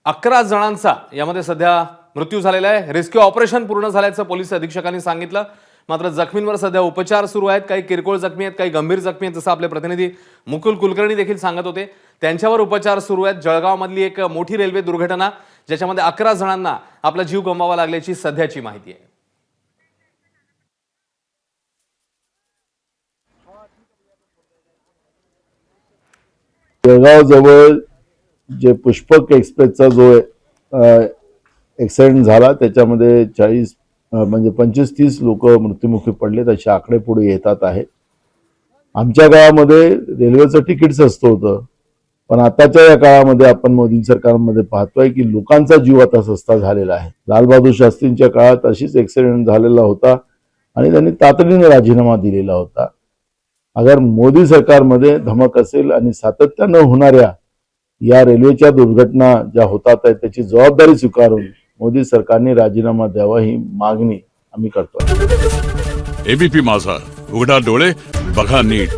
11 जणांचा यामध्ये सध्या मृत्यू झालेला आहे। रेस्क्यू ऑपरेशन पूर्ण झाल्याचं पोलीस अधीक्षकांनी सांगितलं। मात्र जखमींवर सध्या उपचार सुरू आहेत। काही किरकोळ जखमी आहेत, काही गंभीर जखमी आहेत, जसं आपले प्रतिनिधी मुकुल कुलकर्णी देखील सांगत होते। त्यांच्यावर उपचार सुरू आहेत। जळगावमधली एक मोठी रेल्वे दुर्घटना ज्याच्यामध्ये 11 जणांना आपला जीव गमवावा लागल्याची सध्याची माहिती आहे। जळगाव जवळ जे पुष्पक एक्सप्रेसचा जो ॲक्सिडेंट झाला त्याच्यामध्ये 40 म्हणजे 25-30 लोक मृत्युमुखी पडलेत असे आकडे पुढे येतात आहेत। आमच्या गावामध्ये रेल्वेचं तिकीट असतं होतं, पण आताच्या या काळामध्ये आपण मोदी सरकारमध्ये पाहतोय की लोकांचा जीव आता सस्ता झालेला आहे। लालबहादूर शास्त्रींच्या काळात अशीच ॲक्सिडेंट झालेला होता आणि त्यांनी तातडीने राजीनामा दिलेला होता। अगर मोदी सरकारमध्ये धमक असेल आणि सातत्याने होणाऱ्या या रेल्वेच्या दुर्घटना ज्या होतात आहेत त्याची जबाबदारी स्वीकारून मोदी सरकारने राजीनामा द्यावा ही मागणी आम्ही करतो। एबीपी माझा, उघडा डोळे बघा नीट।